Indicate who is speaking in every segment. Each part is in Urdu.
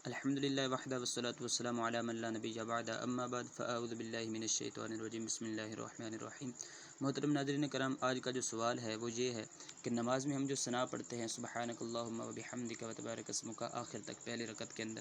Speaker 1: الحمدللہ وحدہ والصلاۃ والسلام علی من لا نبی بعد اما بعد فاعوذ باللہ من الشیطان الرجیم بسم اللہ الرحمن الرحیم۔ محترم ناظرین کرام، آج کا جو سوال ہے وہ یہ ہے کہ نماز میں ہم جو ثنا پڑھتے ہیں سبحانک اللہم و بحمدک و تبارک اسمک آخر تک پہلی رکعت کے اندر،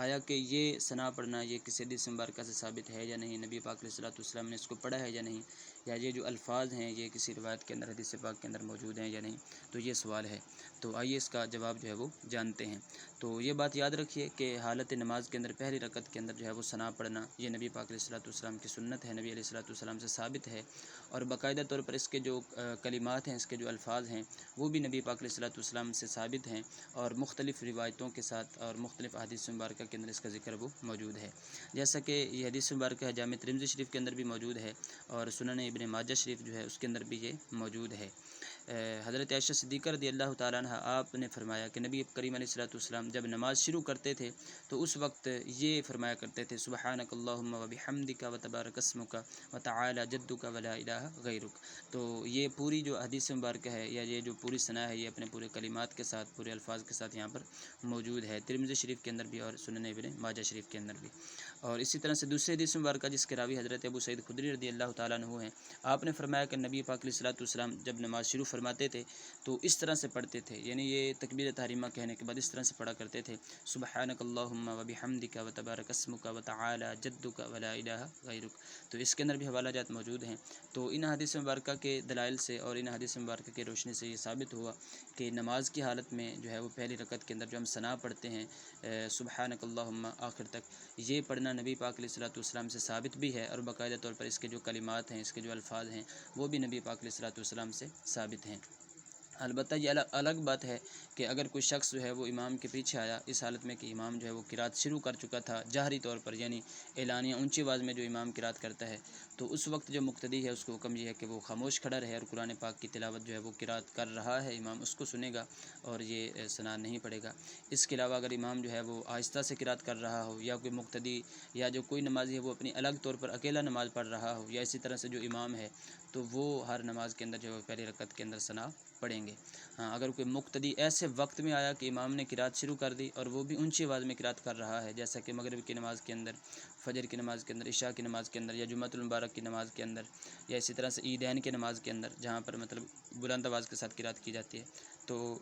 Speaker 1: آیا کہ یہ ثنا پڑھنا یہ کسی حدیث مبارکہ سے ثابت ہے یا نہیں، نبی پاک علیہ الصلوۃ والسلام نے اس کو پڑھا ہے یا نہیں، یا یہ جو الفاظ ہیں یہ کسی روایت کے اندر حدیث پاک کے اندر موجود ہیں یا نہیں، تو یہ سوال ہے۔ تو آئیے اس کا جواب جو ہے وہ جانتے ہیں۔ تو یہ بات یاد رکھیے کہ حالت نماز کے اندر پہلی رکعت کے اندر جو ہے وہ ثنا پڑھنا یہ نبی پاک علیہ الصلوۃ والسلام کی سنت ہے، نبی علیہ الصلوۃ والسلام سے ثابت ہے، اور باقاعدہ طور پر اس کے جو کلمات ہیں، اس کے جو الفاظ ہیں وہ بھی نبی پاک علیہ الصلوۃ والسلام سے ثابت ہیں، اور مختلف روایتوں کے ساتھ اور مختلف احادیث مبارکہ کے اندر اس کا ذکر وہ موجود ہے، جیسا کہ یہ حدیث مبارکہ ہے جامع ترمذی شریف کے اندر بھی موجود ہے، اور سنن ابن ماجہ شریف جو ہے اس کے اندر بھی یہ موجود ہے۔ حضرت عائشہ صدیقہ رضی اللہ تعالیٰ عنہ آپ نے فرمایا کہ نبی کریم علیہ الصلوۃ والسلام جب نماز شروع کرتے تھے تو اس وقت یہ فرمایا کرتے تھے سبحانک اللہم و بحمدک و تبارک اسمک و تعالی جدک و لا الہ غیرک۔ تو یہ پوری جو حدیث مبارکہ ہے یا یہ جو پوری ثنا ہے یہ اپنے پورے کلمات کے ساتھ، پورے الفاظ کے ساتھ یہاں پر موجود ہے، ترمذی شریف کے اندر بھی اور سنن ابن ماجہ شریف کے اندر بھی۔ اور اسی طرح سے دوسری حدیث مبارکہ جس کے راوی حضرت ابو سعید خدری رضی اللہ تعالیٰ عنہ ہیں، آپ نے فرمایا کہ نبی پاک علیہ الصلوۃ والسلام جب نماز شروع فرماتے تھے تو اس طرح سے پڑھتے تھے، یعنی یہ تکبیر تحریمہ کہنے کے بعد اس طرح سے پڑھا کرتے تھے سبحانک اللہم و بحمدک و تبارک اسمک و تعالی جدک و لا الہ غیرک۔ تو اس کے اندر بھی حوالہ جات موجود ہیں۔ تو ان حدیث مبارکہ کے دلائل سے اور ان حدیث مبارکہ کی روشنی سے یہ ثابت ہوا کہ نماز کی حالت میں جو ہے وہ پہلی رکعت کے اندر جو ہم ثنا پڑھتے ہیں سبحانک اللہم آخر تک، یہ پڑھنا نبی پاک علیہ الصلوۃ والسلام سے ثابت بھی ہے، اور باقاعدہ طور پر اس کے جو کلمات ہیں، اس کے جو الفاظ ہیں وہ بھی نبی پاک علیہ الصلوۃ والسلام سے ثابت ہیں۔ البتہ یہ الگ بات ہے کہ اگر کوئی شخص جو ہے وہ امام کے پیچھے آیا اس حالت میں کہ امام جو ہے وہ قرات شروع کر چکا تھا جہری طور پر، یعنی اعلانیہ اونچی آواز میں جو امام قرات کرتا ہے، تو اس وقت جو مقتدی ہے اس کو حکم یہ ہے کہ وہ خاموش کھڑا رہے اور قرآن پاک کی تلاوت جو ہے وہ قرات کر رہا ہے امام اس کو سنے گا اور یہ ثنا نہیں پڑے گا۔ اس کے علاوہ اگر امام جو ہے وہ آہستہ سے قرات کر رہا ہو، یا کوئی مقتدی یا جو کوئی نمازی ہے وہ اپنی الگ طور پر اکیلا نماز پڑھ رہا ہو، یا اسی طرح سے جو امام ہے، تو وہ ہر نماز کے اندر جو ہے پہلی رکعت کے اندر ثنا پڑھیں گے۔ ہاں، اگر کوئی مقتدی ایسے وقت میں آیا کہ امام نے قرات شروع کر دی اور وہ بھی اونچی آواز میں قرات کر رہا ہے، جیسا کہ مغرب کی نماز کے اندر، فجر کی نماز کے اندر، عشاء کی نماز کے اندر، یا جمعۃ المبارک کی نماز کے اندر، یا اسی طرح سے عیدین کی نماز کے اندر جہاں پر مطلب بلند آواز کے ساتھ قرات کی جاتی ہے، تو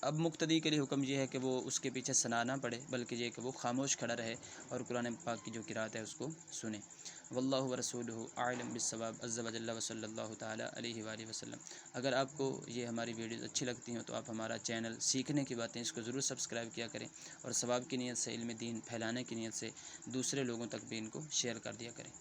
Speaker 1: اب مقتدی کے لیے حکم یہ ہے کہ وہ اس کے پیچھے ثنا نہ پڑھے، بلکہ یہ کہ وہ خاموش کھڑا رہے اور قرآن پاک کی جو قرات ہے اس کو سنے۔ واللہ ورسولہ اعلم بالصواب عز وجل وصلی اللہ تعالی علیہ وآلہ وسلم۔ اگر آپ کو یہ ہماری ویڈیوز اچھی لگتی ہیں تو آپ ہمارا چینل سیکھنے کی باتیں اس کو ضرور سبسکرائب کیا کریں، اور ثواب کی نیت سے، علم دین پھیلانے کی نیت سے دوسرے لوگوں تک بھی ان کو شیئر کر دیا کریں۔